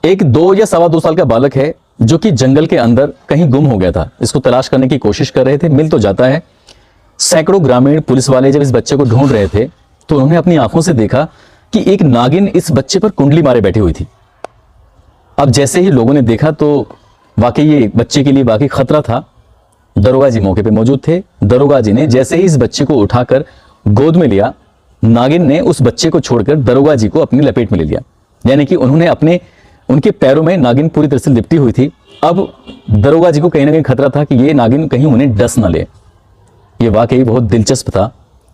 एक 2 या सवा 2 साल का बालक है जो कि जंगल के अंदर कहीं गुम हो गया था। इसको तलाश करने की कोशिश कर रहे थे, मिल तो जाता है। सैकड़ों ग्रामीण पुलिस वाले जब इस बच्चे को ढूंढ रहे थे तो उन्होंने अपनी आंखों से देखा कि एक नागिन इस बच्चे पर कुंडली मारे बैठी हुई थी। अब जैसे ही लोगों ने देखा तो वाकई ये बच्चे के लिए वाकई खतरा था। दरोगा जी मौके पे मौजूद थे। दरोगा जी ने जैसे ही इस बच्चे को उठाकर गोद में लिया, नागिन ने उस बच्चे को छोड़कर दरोगा जी को अपनी लपेट में ले लिया। यानी कि उनके पैरों में नागिन पूरी तरह से लिपटी हुई थी। अब दरोगा जी को कहीं ना कहीं खतरा था कि ये नागिन कहीं उन्हें डस ना ले। ये वाकई बहुत दिलचस्प था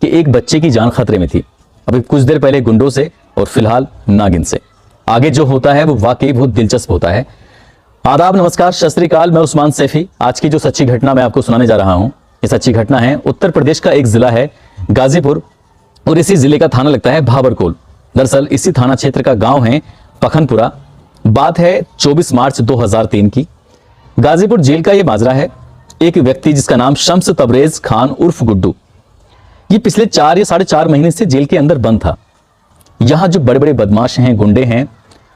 कि एक बच्चे की जान खतरे में थी। अभी कुछ देर पहले गुंडों से और फिलहाल नागिन से। आगे जो होता है वो वाकई बहुत दिलचस्प होता है। आदाब, नमस्कार, सत श्री अकाल। मैं उस्मान सैफी। आज की जो सच्ची घटना मैं आपको सुनाने जा रहा हूं, ये सच्ची घटना है उत्तर प्रदेश का एक जिला है गाजीपुर, और इसी जिले का थाना लगता है भाबरकोल। दरअसल इसी थाना क्षेत्र का गांव है पखनपुरा। बात है 24 मार्च 2003 की। गाजीपुर जेल का यह माजरा है। एक व्यक्ति जिसका नाम शम्स तबरेज खान उर्फ गुड्डू, ये पिछले 4 या 4.5 महीने से जेल के अंदर बंद था। यहां जो बड़े बड़े बदमाश हैं, गुंडे हैं,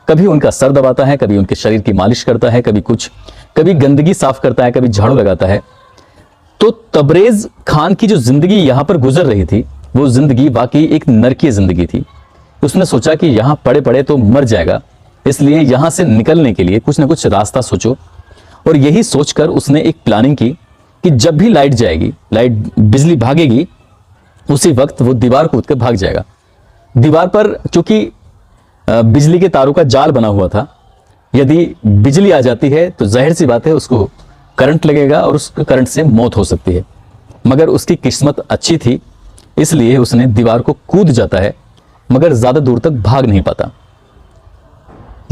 कभी उनका सर दबाता है, कभी उनके शरीर की मालिश करता है, कभी गंदगी साफ करता है, कभी झाड़ू लगाता है। तो तबरेज खान की जो जिंदगी यहां पर गुजर रही थी, वो जिंदगी वाकई एक नरकीय जिंदगी थी। उसने सोचा कि यहां पड़े पड़े तो मर जाएगा, इसलिए यहां से निकलने के लिए कुछ ना कुछ रास्ता सोचो। और यही सोचकर उसने एक प्लानिंग की कि जब भी लाइट जाएगी, बिजली भागेगी, उसी वक्त वो दीवार कूद कर भाग जाएगा। दीवार पर चूंकि बिजली के तारों का जाल बना हुआ था, यदि बिजली आ जाती है तो जाहिर सी बात है उसको करंट लगेगा और उस करंट से मौत हो सकती है। मगर उसकी किस्मत अच्छी थी, इसलिए उसने दीवार को कूद जाता है, मगर ज्यादा दूर तक भाग नहीं पाता।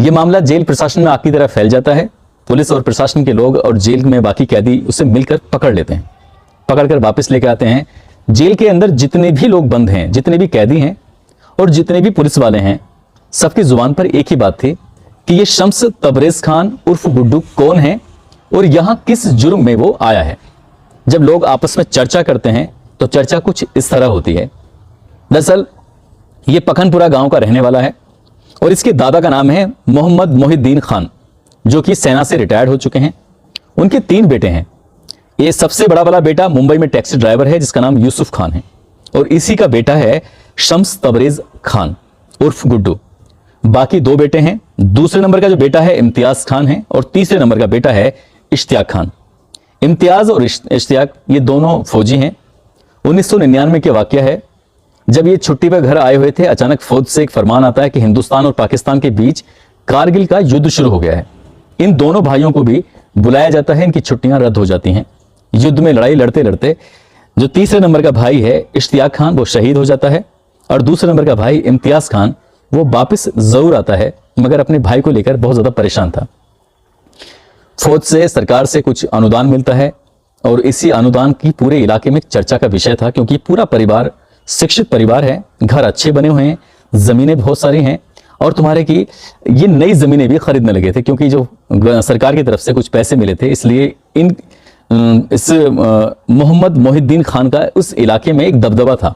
यह मामला जेल प्रशासन में आग की तरह फैल जाता है। पुलिस और प्रशासन के लोग और जेल में बाकी कैदी उसे मिलकर पकड़ लेते हैं, पकड़कर वापस लेकर आते हैं। जेल के अंदर जितने भी लोग बंद हैं, जितने भी कैदी हैं और जितने भी पुलिस वाले हैं, सबकी जुबान पर एक ही बात थी कि ये शम्स तबरेज खान उर्फ गुड्डू कौन है और यहां किस जुर्म में वो आया है। जब लोग आपस में चर्चा करते हैं तो चर्चा कुछ इस तरह होती है। दरअसल ये पखनपुरा गांव का रहने वाला है और इसके दादा का नाम है मोहम्मद मोहिद्दीन खान, जो कि सेना से रिटायर्ड हो चुके हैं। उनके 3 बेटे हैं। ये सबसे बड़ा वाला बेटा मुंबई में टैक्सी ड्राइवर है, जिसका नाम यूसुफ खान है, और इसी का बेटा है शम्स तबरेज खान उर्फ गुड्डू। बाकी 2 बेटे हैं। दूसरे नंबर का जो बेटा है इम्तियाज खान है और तीसरे नंबर का बेटा है इश्तियाक खान। इम्तियाज और इश्तियाक ये दोनों फौजी हैं। 1999 के वाकया है। जब ये छुट्टी पर घर आए हुए थे, अचानक फौज से एक फरमान आता है कि हिंदुस्तान और पाकिस्तान के बीच कारगिल का युद्ध शुरू हो गया है। इन दोनों भाइयों को भी बुलाया जाता है, इनकी छुट्टियां रद्द हो जाती हैं। युद्ध में लड़ाई लड़ते लड़ते जो तीसरे नंबर का भाई है इश्तियाक खान, वो शहीद हो जाता है, और दूसरे नंबर का भाई इम्तियाज खान वो वापस जरूर आता है, मगर अपने भाई को लेकर बहुत ज्यादा परेशान था। फौज से, सरकार से कुछ अनुदान मिलता है और इसी अनुदान की पूरे इलाके में चर्चा का विषय था, क्योंकि पूरा परिवार शिक्षित परिवार है, घर अच्छे बने हुए हैं, जमीनें बहुत सारी हैं, और तुम्हारे की ये नई जमीनें भी खरीदने लगे थे, क्योंकि जो सरकार की तरफ से कुछ पैसे मिले थे, इसलिए इस मोहम्मद मोहिद्दीन खान का उस इलाके में एक दबदबा था।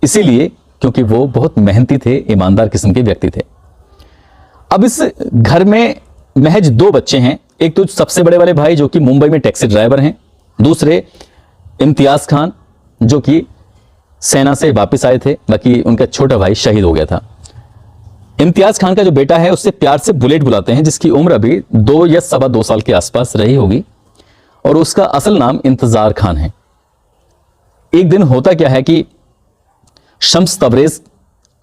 इसीलिए क्योंकि वो बहुत मेहनती थे, ईमानदार किस्म के व्यक्ति थे। अब इस घर में महज 2 बच्चे हैं। एक तो सबसे बड़े वाले भाई जो कि मुंबई में टैक्सी ड्राइवर हैं, दूसरे इम्तियाज खान जो कि सेना से वापस आए थे, बाकी उनका छोटा भाई शहीद हो गया था। इम्तियाज खान का जो बेटा है उससे प्यार से बुलेट बुलाते हैं, जिसकी उम्र अभी 2 या सवा 2 साल के आसपास रही होगी, और उसका असल नाम इंतजार खान है। एक दिन होता क्या है कि शम्स तबरेज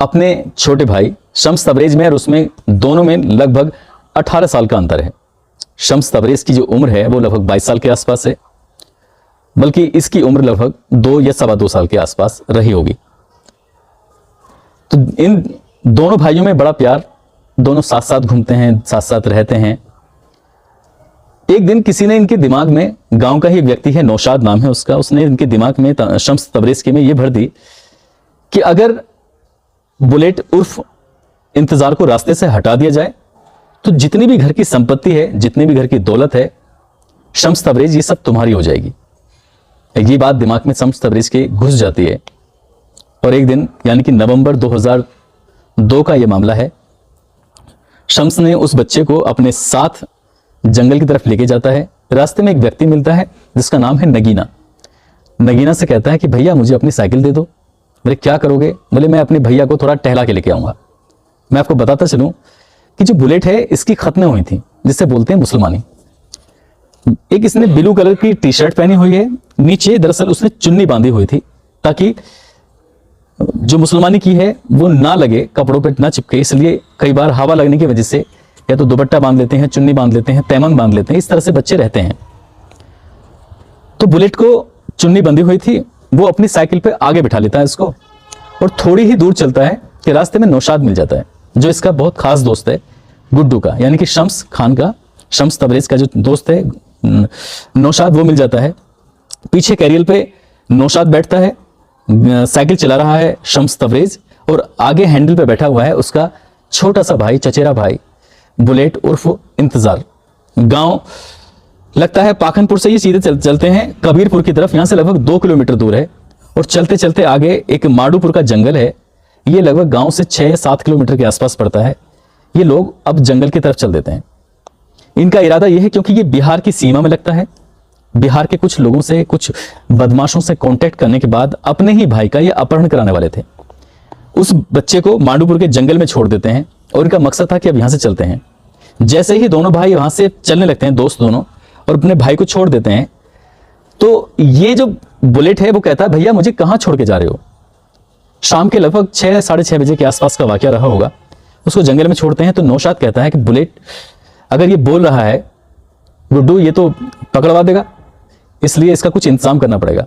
अपने छोटे भाई, शम्स तबरेज में और उसमें दोनों में लगभग 18 साल का अंतर है। शम्स तबरेज की जो उम्र है वो लगभग 22 साल के आसपास है, बल्कि इसकी उम्र लगभग 2 या सवा 2 साल के आसपास रही होगी। तो इन दोनों भाइयों में बड़ा प्यार, दोनों साथ साथ घूमते हैं, साथ साथ रहते हैं। एक दिन किसी ने इनके दिमाग में, गांव का ही व्यक्ति है, नौशाद नाम है उसका, उसने इनके दिमाग में, शम्स तबरेज के में ये भर दी कि अगर बुलेट उर्फ इंतजार को रास्ते से हटा दिया जाए तो जितनी भी घर की संपत्ति है, जितनी भी घर की दौलत है, शम्स तबरेज, ये सब तुम्हारी हो जाएगी। ये बात दिमाग में शम्स तबरेज के घुस जाती है। और एक दिन, यानी कि नवंबर 2002 का ये मामला है, शम्स ने उस बच्चे को अपने साथ जंगल की तरफ लेके जाता है। रास्ते में एक व्यक्ति मिलता है जिसका नाम है नगीना। नगीना से कहता है कि भैया मुझे अपनी साइकिल दे दो। बोले क्या करोगे? बोले मैं अपने भैया को थोड़ा टहला के लेके आऊंगा। मैं आपको बताता चलूं कि जो बुलेट है इसकी खतने हुई थी, जिससे बोलते हैं मुसलमानी। एक इसने ब्लू कलर की टी शर्ट पहनी हुई है, नीचे दरअसल उसने चुन्नी बांधी हुई थी ताकि जो मुसलमानी की है वो ना लगे, कपड़ों पे ना चिपके। इसलिए कई बार हवा लगने की वजह से या तो दुपट्टा बांध लेते हैं, चुन्नी बांध लेते हैं, तैमन बांध लेते हैं, इस तरह से बच्चे रहते हैं। तो बुलेट को चुन्नी बंधी हुई थी, वो अपनी साइकिल पे आगे बिठा लेता है इसको और थोड़ी ही दूर चलता है कि रास्ते में नौशाद मिल जाता है, जो इसका बहुत खास दोस्त है गुड्डू का, यानी कि शम्स खान का, शम्स तबरेज का जो दोस्त है नौशाद, वो मिल जाता है। पीछे कैरियर पे नौशाद बैठता है, साइकिल चला रहा है शम्स तबरेज, और आगे हैंडल पे बैठा हुआ है उसका छोटा सा भाई, चचेरा भाई बुलेट उर्फ इंतजार। गांव लगता है पाखनपुर से ये सीधे चलते हैं कबीरपुर की तरफ। यहां से लगभग 2 किलोमीटर दूर है और चलते चलते आगे एक माडूपुर का जंगल है। ये लगभग गांव से 6-7 किलोमीटर के आसपास पड़ता है। ये लोग अब जंगल की तरफ चल देते हैं। इनका इरादा यह है क्योंकि ये बिहार की सीमा में लगता है। बिहार के कुछ लोगों से, कुछ बदमाशों से कांटेक्ट करने के बाद अपने ही भाई का ये अपहरण कराने वाले थे। उस बच्चे को मांडूपुर के जंगल में छोड़ देते हैं और इनका मकसद था कि अब यहां से चलते हैं। जैसे ही दोनों भाई वहां से चलने लगते हैं, दोस्त दोनों, और अपने भाई को छोड़ देते हैं, तो ये जो बुलेट है वो कहता है भैया मुझे कहां छोड़ के जा रहे हो? शाम के लगभग 6-6:30 बजे के आसपास का वाकया रहा होगा। उसको जंगल में छोड़ते हैं तो नौशाद कहता है कि बुलेट अगर ये बोल रहा है गुड्डू ये तो पकड़वा देगा, इसलिए इसका कुछ इंतजाम करना पड़ेगा।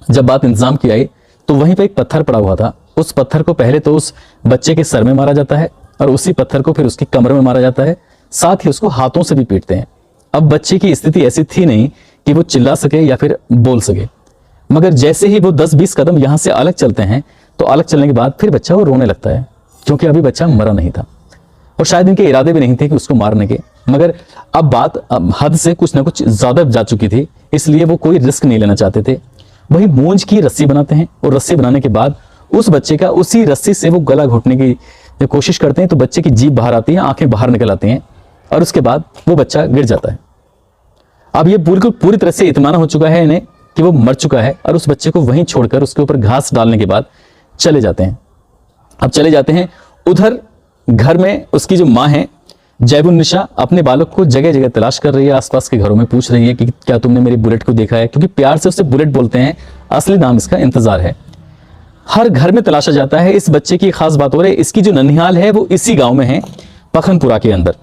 जब बात इंतजाम की आई तो वहीं पर एक पत्थर पड़ा हुआ था। उस पत्थर को पहले तो उस बच्चे के सर में मारा जाता है और उसी पत्थर को फिर उसकी कमर में मारा जाता है, साथ ही उसको हाथों से भी पीटते हैं। अब बच्चे की स्थिति ऐसी थी नहीं कि वो चिल्ला सके या फिर बोल सके, मगर जैसे ही वो 10-20 कदम यहां से अलग चलते हैं तो अलग चलने के बाद फिर बच्चा वो रोने लगता है, क्योंकि अभी बच्चा मरा नहीं था और शायद इनके इरादे भी नहीं थे कि उसको मारने के। मगर अब बात हद से कुछ ना कुछ ज्यादा जा चुकी थी, इसलिए वो कोई रिस्क नहीं लेना चाहते थे। वही मूंज की रस्सी बनाते हैं और रस्सी बनाने के बाद उस बच्चे का उसी रस्सी से वो गला घोटने की कोशिश करते हैं, तो बच्चे की जीभ बाहर आती है, आंखें बाहर निकल आती हैं और उसके बाद वो बच्चा गिर जाता है। अब ये पूरी तरह से इत्मीनान हो चुका है इन्हें कि वो मर चुका है और उस बच्चे को वहीं छोड़कर उसके ऊपर घास डालने के बाद चले जाते हैं। अब चले जाते हैं उधर घर में उसकी जो माँ है जैबुन्निशा अपने बालक को जगह जगह तलाश कर रही है, आसपास के घरों में पूछ रही है कि क्या तुमने मेरी बुलेट को देखा है, क्योंकि प्यार से उसे बुलेट बोलते हैं, असली नाम इसका इंतजार है। हर घर में तलाशा जाता है। इस बच्चे की खास बात हो रही है, इसकी जो ननिहाल है वो इसी गांव में है, पखनपुरा के अंदर।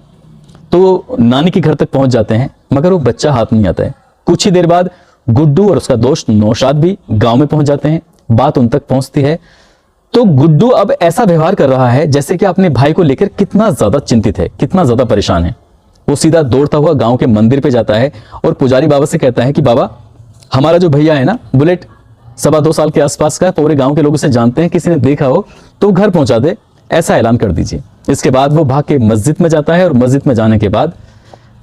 तो नानी के घर तक पहुंच जाते हैं मगर वो बच्चा हाथ नहीं आता है। कुछ ही देर बाद गुड्डू और उसका दोस्त नौशाद भी गांव में पहुंच जाते हैं। बात उन तक पहुंचती है तो गुड्डू अब ऐसा व्यवहार कर रहा है जैसे कि अपने भाई को लेकर कितना ज्यादा चिंतित है, कितना ज्यादा परेशान है। वो सीधा दौड़ता हुआ गांव के मंदिर पे जाता है और पुजारी बाबा से कहता है कि बाबा हमारा जो भैया है ना बुलेट, 2.25 साल के आसपास का, पूरे गांव के लोग उसे जानते हैं, किसी ने देखा हो तो घर पहुंचा दे, ऐसा ऐलान कर दीजिए। इसके बाद वो भाग के मस्जिद में जाता है और मस्जिद में जाने के बाद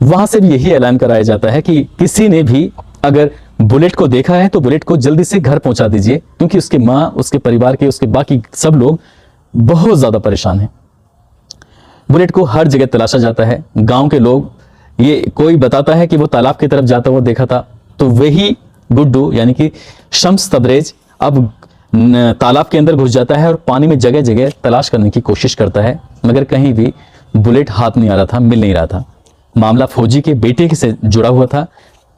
वहां से भी यही ऐलान कराया जाता है कि किसी ने भी अगर बुलेट को देखा है तो बुलेट को जल्दी से घर पहुंचा दीजिए, क्योंकि उसकी माँ, उसके परिवार के, उसके बाकी सब लोग बहुत ज्यादा परेशान हैं। बुलेट को हर जगह तलाशा जाता है। गांव के लोग, ये कोई बताता है कि वो तालाब की तरफ जाता हुआ देखा था, तो वही गुड्डू यानी कि शम्स तबरेज अब तालाब के अंदर घुस जाता है और पानी में जगह जगह तलाश करने की कोशिश करता है, मगर कहीं भी बुलेट हाथ नहीं आ रहा था, मिल नहीं रहा था। मामला फौजी के बेटे से जुड़ा हुआ था।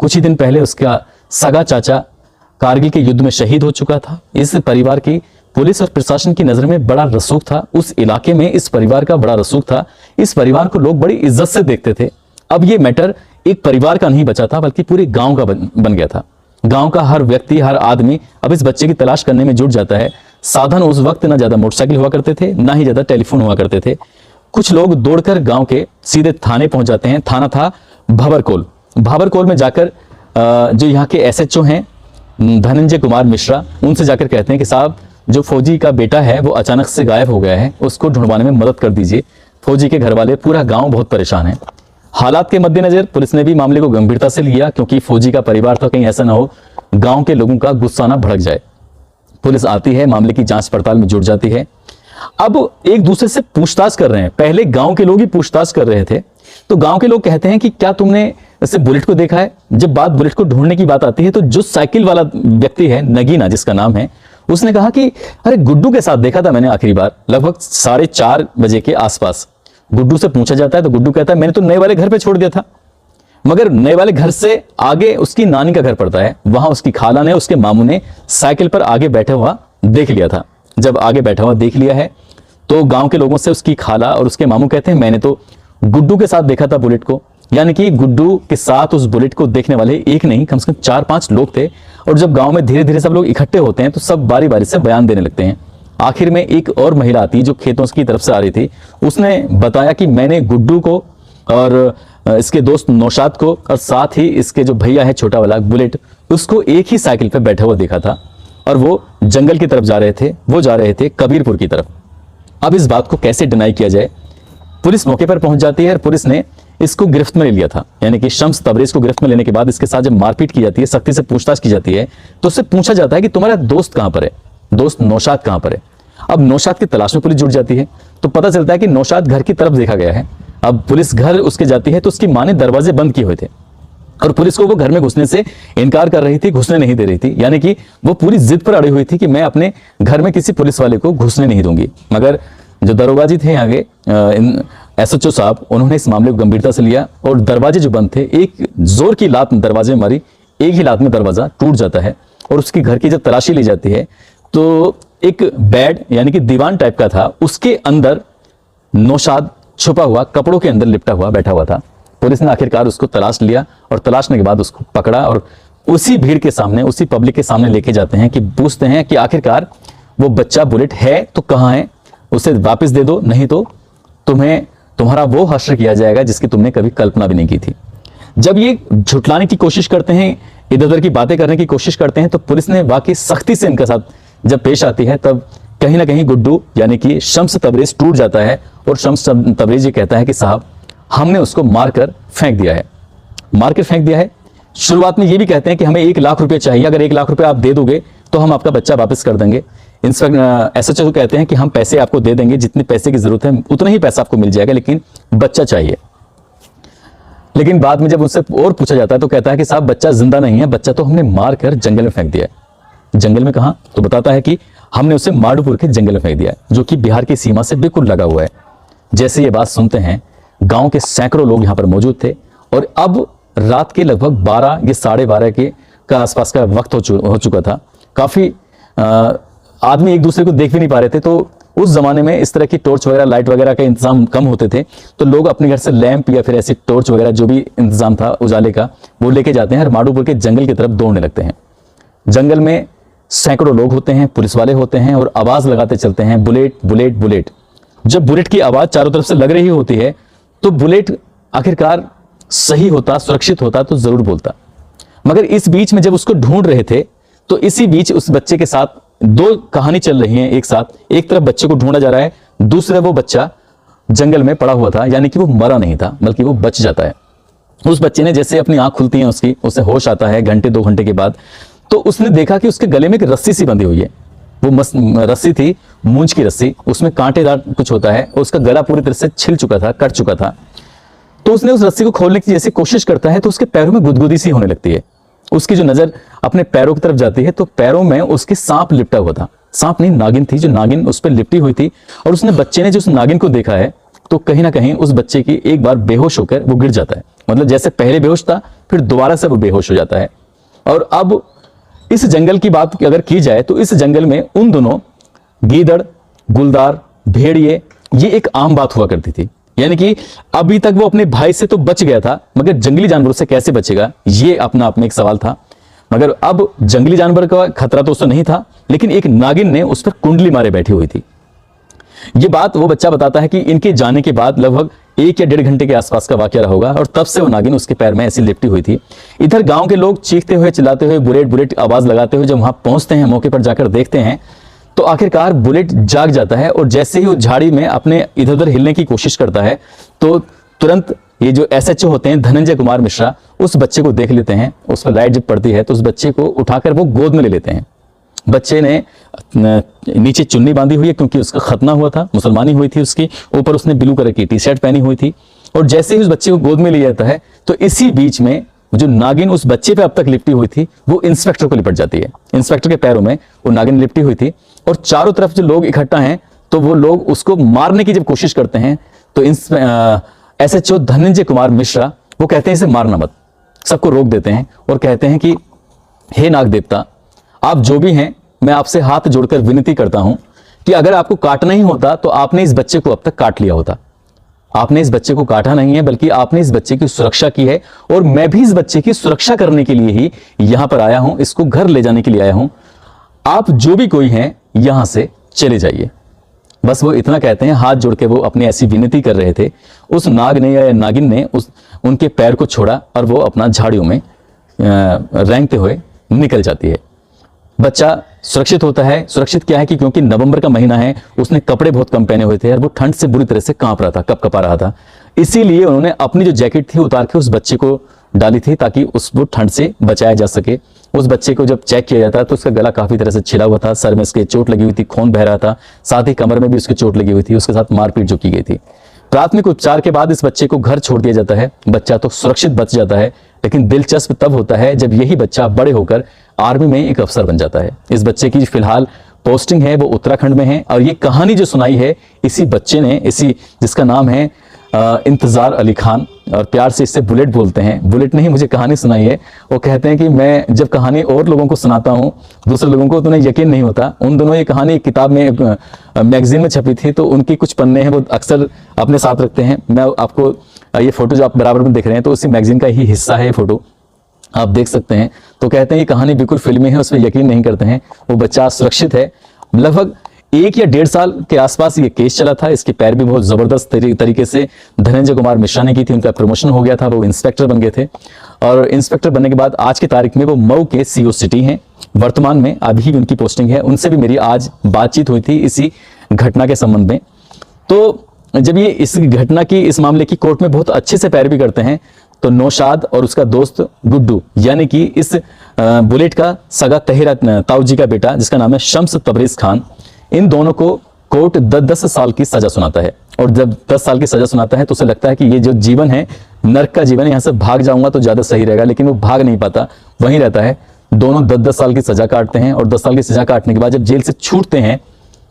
कुछ ही दिन पहले उसका सगा चाचा कारगिल के युद्ध में शहीद हो चुका था। इस परिवार की पुलिस और प्रशासन की नजर में बड़ा रसूख था। उस इलाके में इस परिवार का बड़ा रसूख था। इस परिवार को लोग बड़ी इज्जत से देखते थे। अब ये मैटर एक परिवार का नहीं बचा था, बल्कि पूरे गांव का बन गया था। गांव का हर व्यक्ति, हर आदमी अब इस बच्चे की तलाश करने में जुट जाता है। साधन उस वक्त ना ज्यादा मोटरसाइकिल हुआ करते थे, ना ही ज्यादा टेलीफोन हुआ करते थे। कुछ लोग दौड़कर गांव के सीधे थाने पहुंच जाते हैं। थाना था भाबरकोल। भाबरकोल में जाकर जो यहाँ के SHO हैं धनंजय कुमार मिश्रा, उनसे जाकर कहते हैं कि साहब जो फौजी का बेटा है वो अचानक से गायब हो गया है, उसको ढूंढवाने में मदद कर दीजिए। फौजी के घर वाले, पूरा गांव बहुत परेशान है। हालात के मद्देनजर पुलिस ने भी मामले को गंभीरता से लिया, क्योंकि फौजी का परिवार था, कहीं ऐसा ना हो गांव के लोगों का गुस्सा ना भड़क जाए। पुलिस आती है, मामले की जांच पड़ताल में जुट जाती है। अब एक दूसरे से पूछताछ कर रहे हैं। पहले गांव के लोग ही पूछताछ कर रहे थे, तो गांव के लोग कहते हैं कि क्या तुमने इसे बुलेट को देखा है? जब बात बुलेट को ढूंढने की बात आती है तो जो साइकिल वाला व्यक्ति है, नगीना जिसका नाम है, उसने कहा कि अरे गुड्डू के साथ देखा था मैंने आखिरी बार लगभग 4:30 बजे के आसपास। गुड्डू से पूछा जाता है तो गुड्डू कहता है मैंने तो नए वाले घर पे छोड़ दिया था। मगर नए वाले घर से आगे उसकी नानी का घर पड़ता है, वहां उसकी खाला ने, उसके मामू ने साइकिल पर आगे बैठा हुआ देख लिया था। जब आगे बैठा हुआ देख लिया है तो गांव के लोगों से उसकी खाला और उसके मामू कहते हैं मैंने तो गुड्डू के साथ देखा था बुलेट को। यानी कि गुड्डू के साथ उस बुलेट को देखने वाले एक नहीं, कम से कम 4-5 लोग थे। और जब गांव में धीरे धीरे सब लोग इकट्ठे होते हैं तो सब बारी बारी से बयान देने लगते हैं। आखिर में एक और महिला आती जो खेतों की तरफ से आ रही थी, उसने बताया कि मैंने गुड्डू को और इसके दोस्त नौशाद को और साथ ही इसके जो भैया है छोटा वाला बुलेट, उसको एक ही साइकिल पर बैठा हुआ देखा था और वो जंगल की तरफ जा रहे थे। वो जा रहे थे कबीरपुर की तरफ। अब इस बात को कैसे डिनाई किया जाए? पुलिस मौके पर पहुंच जाती है और पुलिस ने इसको गिरफ्त में ले लिया था। यानी कि शम्स तबरेज को गिरफ्त में लेने के बाद इसके साथ जब मारपीट की जाती है, सख्ती से पूछताछ की जाती है, तो उससे पूछा जाता है कि तुम्हारा दोस्त कहां पर है, दोस्त नौशाद कहां पर है। अब नौशाद की तलाश में पुलिस जुट जाती है तो पता चलता है कि नौशाद घर की तरफ देखा गया है। अब पुलिस घर उसके जाती है तो उसकी मां ने दरवाजे बंद किए हुए थे और पुलिस को वो घर में घुसने से इनकार कर रही थी, घुसने नहीं दे रही थी। यानी कि वो पूरी जिद पर अड़ी हुई थी कि मैं अपने घर में किसी पुलिस वाले को घुसने नहीं दूंगी। मगर जो दरोगाजी थे आगे SHO साहब, उन्होंने इस मामले को गंभीरता से लिया और दरवाजे जो बंद थे, एक जोर की लात दरवाजे में मारी, एक ही लात में दरवाजा टूट जाता है। और उसकी घर की जब तलाशी ली जाती है तो एक बेड यानी कि दीवान टाइप का था, उसके अंदर नौशाद छुपा हुआ, कपड़ों के अंदर लिपटा हुआ बैठा हुआ था। पुलिस ने आखिरकार उसको तलाश लिया और तलाशने के बाद उसको पकड़ा और उसी भीड़ के सामने, उसी पब्लिक के सामने लेके जाते हैं कि पूछते हैं कि आखिरकार वो बच्चा बुलेट है तो कहां है, उसे वापस दे दो, नहीं तो तुम्हारा वो हश्र किया जाएगा जिसकी तुमने कभी कल्पना भी नहीं की थी। जब ये झुटलाने की कोशिश करते हैं, इधर उधर की बातें करने की कोशिश करते हैं, तो पुलिस ने वाकई सख्ती से इनके साथ जब पेश आती है तब कहीं ना कहीं गुड्डू यानी कि शम्स तबरेज टूट जाता है और शम्स तबरेज ये कहता है कि साहब हमने उसको मारकर फेंक दिया है, मारकर फेंक दिया है। शुरुआत में ये भी कहते हैं कि हमें 1 लाख रुपए चाहिए, अगर 1 लाख रुपए आप दे दोगे तो हम आपका बच्चा वापस कर देंगे। इंस्पेक्टर SHO कहते हैं कि हम पैसे आपको दे देंगे, जितने पैसे की जरूरत है उतना ही पैसा आपको मिल जाएगा, लेकिन बच्चा चाहिए। लेकिन बाद में जब उनसे और पूछा जाता है तो कहता है कि साहब बच्चा जिंदा नहीं है, बच्चा तो हमने मार कर जंगल में फेंक दिया है। जंगल में कहां? तो बताता है कि हमने उसे माडूपुर के जंगल में फेंक दिया है, जो कि बिहार की सीमा से बिल्कुल लगा हुआ है। जैसे ये बात सुनते हैं, गांव के सैकड़ों लोग यहां पर मौजूद थे और अब रात के लगभग 12 या 12:30 के आसपास का वक्त हो चुका था। काफी आदमी एक दूसरे को देख भी नहीं पा रहे थे। तो उस जमाने में इस तरह की टॉर्च वगैरह, लाइट वगैरह का इंतजाम कम होते थे, तो लोग अपने घर से लैंप या फिर ऐसी टॉर्च वगैरह जो भी इंतजाम था उजाले का, वो लेके जाते हैं और माडूपुर के जंगल की तरफ दौड़ने लगते हैं। जंगल में सैकड़ों लोग होते हैं, पुलिस वाले होते हैं और आवाज लगाते चलते हैं, बुलेट बुलेट बुलेट। जब बुलेट की आवाज चारों तरफ से लग रही होती है तो बुलेट आखिरकार सही होता, सुरक्षित होता तो जरूर बोलता। मगर इस बीच में जब उसको ढूंढ रहे थे तो इसी बीच उस बच्चे के साथ 2 कहानी चल रही है एक साथ। एक तरफ बच्चे को ढूंढा जा रहा है, दूसरे वो बच्चा जंगल में पड़ा हुआ था, यानी कि वो मरा नहीं था बल्कि वो बच जाता है। उस बच्चे ने जैसे अपनी आंख खुलती है उसकी, उसे होश आता है 1-2 घंटे के बाद, तो उसने देखा कि उसके गले में एक रस्सी सी बंधी हुई है। वो रस्सी थी मूंछ की रस्सी, उसमें कांटेदार कुछ होता है और उसका गला पूरी तरह से छिल चुका था, कट चुका था। तो उसने उस रस्सी को खोलने की जैसे कोशिश करता है तो उसके पैरों में गुदगुदी सी होने लगती है। उसकी जो नजर अपने पैरों की तरफ जाती है तो पैरों में उसके सांप लिपटा हुआ था। सांप नहीं, नागिन थी, जो नागिन उस पर लिपटी हुई थी। और उसने बच्चे ने जो उस नागिन को देखा है तो कहीं ना कहीं उस बच्चे की एक बार बेहोश होकर वो गिर जाता है। मतलब जैसे पहले बेहोश था फिर दोबारा से वो बेहोश हो जाता है। और अब इस जंगल की बात अगर की जाए तो इस जंगल में उन दोनों गीदड़, गुलदार, भेड़िए, ये एक आम बात हुआ करती थी। यानी कि अभी तक वो अपने भाई से तो बच गया था, मगर जंगली जानवरों से कैसे बचेगा, ये अपना आप में एक सवाल था। मगर अब जंगली जानवर का खतरा तो उससे नहीं था, लेकिन एक नागिन ने उस पर कुंडली मारे बैठी हुई थी। ये बात वो बच्चा बताता है कि इनके जाने के बाद लगभग 1 या 1.5 घंटे के आसपास का वाकया रहा होगा और तब से वो नागिन उसके पैर में ऐसी लिपटी हुई थी। इधर गांव के लोग चीखते हुए, चिल्लाते हुए, बुलेट बुलेट आवाज लगाते हुए जब वहां पहुंचते हैं, मौके पर जाकर देखते हैं तो आखिरकार बुलेट जाग जाता है और जैसे ही वो झाड़ी में अपने इधर उधर हिलने की कोशिश करता है तो तुरंत ये जो SHO होते हैं, धनंजय कुमार मिश्रा, उस बच्चे को देख लेते हैं। उस पर लाइट जब पड़ती है तो उस बच्चे को उठाकर वो गोद में ले लेते हैं बच्चे ने नीचे चुन्नी बांधी हुई है क्योंकि उसका खतना हुआ था, मुसलमानी हुई थी उसकी, ऊपर उसने ब्लू कलर की टी शर्ट पहनी हुई थी। और जैसे ही उस बच्चे को गोद में लिया जाता है तो इसी बीच में जो नागिन उस बच्चे पे अब तक लिपटी हुई थी वो इंस्पेक्टर को लिपट जाती है। इंस्पेक्टर के पैरों में वो नागिन लिपटी हुई थी और चारों तरफ जो लोग इकट्ठा हैं तो वो लोग उसको मारने की जब कोशिश करते हैं तो SHO धनंजय कुमार मिश्रा वो कहते हैं इसे मारना मत, सबको रोक देते हैं और कहते हैं कि हे नाग देवता, आप जो भी हैं, मैं आपसे हाथ जोड़कर विनती करता हूं कि अगर आपको काटना ही होता तो आपने इस बच्चे को अब तक काट लिया होता। आपने इस बच्चे को काटा नहीं है बल्कि आपने इस बच्चे की सुरक्षा की है और मैं भी इस बच्चे की सुरक्षा करने के लिए ही यहां पर आया हूं, इसको घर ले जाने के लिए आया हूं। आप जो भी कोई हैं यहां से चले जाइए। बस वो इतना कहते हैं, हाथ जोड़ के वो अपनी ऐसी विनती कर रहे थे। उस नाग ने या नागिन ने उनके पैर को छोड़ा और वो अपना झाड़ियों में रेंगते हुए निकल जाती है। बच्चा सुरक्षित होता है। सुरक्षित क्या है कि क्योंकि नवंबर का महीना है, उसने कपड़े बहुत कम पहने हुए थे और वो ठंड से बुरी तरह से कांप रहा था, कपकपा रहा था। इसीलिए उन्होंने अपनी जो जैकेट थी उतार के उस बच्चे को डाली थी ताकि उसको ठंड से बचाया जा सके। उस बच्चे को जब चेक किया जाता तो उसका गला काफी तरह से छिला हुआ था, सर में उसके चोट लगी हुई थी, खून बह रहा था, साथ ही कमर में भी उसकी चोट लगी हुई थी, उसके साथ मारपीट जो की गई थी। प्राथमिक उपचार के बाद इस बच्चे को घर छोड़ दिया जाता है। बच्चा तो सुरक्षित बच जाता है, लेकिन दिलचस्प तब होता है जब यही बच्चा बड़े होकर आर्मी में एक अफसर बन जाता है। इस बच्चे की फिलहाल पोस्टिंग है वो उत्तराखंड में है और ये कहानी जो सुनाई है इसी बच्चे ने, जिसका नाम है इंतजार अली खान और प्यार से इससे बुलेट बोलते हैं। बुलेट ने ही मुझे कहानी सुनाई है। वो कहते हैं कि मैं जब कहानी और लोगों को सुनाता हूँ, दूसरे लोगों को तो उन्हें यकीन नहीं होता। उन दोनों ये कहानी एक किताब में, मैगजीन में छपी थी, तो उनकी कुछ पन्ने हैं वो अक्सर अपने साथ रखते हैं। मैं आपको ये फोटो जो आप बराबर में देख रहे हैं तो उसी मैगजीन का ही हिस्सा है ये फोटो, आप देख सकते हैं। तो कहते हैं ये कहानी बिल्कुल फिल्मी है, उसमें यकीन नहीं करते हैं। वो बच्चा सुरक्षित है। लगभग 1 या 1.5 साल के आसपास ये केस चला था। इसके पैर भी बहुत जबरदस्त तरीके से धनंजय कुमार मिश्रा ने की थी। उनका प्रमोशन हो गया था, वो इंस्पेक्टर बन गए थे और इंस्पेक्टर बनने के बाद आज की तारीख में वो मऊ के CO सिटी हैं। वर्तमान में अभी उनकी पोस्टिंग है। उनसे भी मेरी आज बातचीत हुई थी इसी घटना के संबंध में। तो जब ये इस घटना की, इस मामले की कोर्ट में बहुत अच्छे से पैरवी करते हैं तो नौशाद और उसका दोस्त गुड्डू, यानी कि इस बुलेट का सगा तहेरा ताऊजी का बेटा जिसका नाम है शम्स तबरेज खान, इन दोनों को कोर्ट 10 साल की सजा सुनाता है। और जब 10 साल की सजा सुनाता है तो उसे लगता है कि ये जो जीवन है नर्क का जीवन है, यहाँ से भाग जाऊंगा तो ज्यादा सही रहेगा, लेकिन वो भाग नहीं पाता, वहीं रहता है। दोनों 10 साल की सजा काटते हैं और 10 साल की सजा काटने के बाद जब जेल से छूटते हैं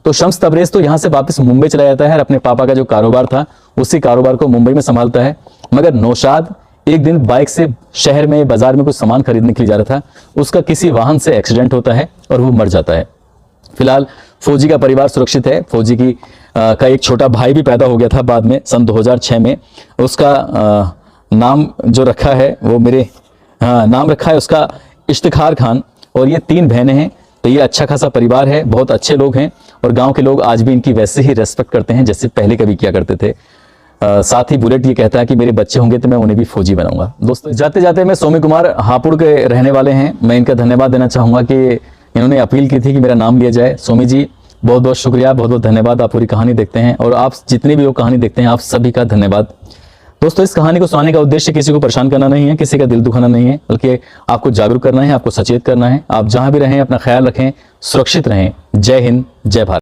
तो शम्स तबरेज तो यहाँ से वापस मुंबई चला जाता है और अपने पापा का जो कारोबार था उसी कारोबार को मुंबई में संभालता है। मगर नौशाद एक दिन बाइक से शहर में, बाजार में कुछ सामान खरीदने के लिए जा रहा था, उसका किसी वाहन से एक्सीडेंट होता है और वो मर जाता है। फिलहाल फौजी का परिवार सुरक्षित है। फौजी का एक छोटा भाई भी पैदा हो गया था बाद में, सन 2006 में। उसका नाम जो रखा है वो नाम रखा है उसका इश्तिखार खान, और ये 3 बहनें हैं। तो ये अच्छा खासा परिवार है, बहुत अच्छे लोग हैं और गांव के लोग आज भी इनकी वैसे ही रेस्पेक्ट करते हैं जैसे पहले कभी किया करते थे। साथ ही बुलेट ये कहता है कि मेरे बच्चे होंगे तो मैं उन्हें भी फौजी बनाऊंगा। दोस्तों, जाते जाते मैं सोमी कुमार हापुड़ के रहने वाले हैं, मैं इनका धन्यवाद देना चाहूंगा कि इन्होंने अपील की थी कि मेरा नाम लिया जाए। सोमी जी बहुत बहुत शुक्रिया, बहुत बहुत धन्यवाद। आप पूरी कहानी देखते हैं और आप जितने भी लोग कहानी देखते हैं आप सभी का धन्यवाद। दोस्तों, इस कहानी को सुनाने का उद्देश्य किसी को परेशान करना नहीं है, किसी का दिल दुखाना नहीं है, बल्कि आपको जागरूक करना है, आपको सचेत करना है। आप जहां भी रहें अपना ख्याल रखें, सुरक्षित रहें। जय हिंद, जय भारत।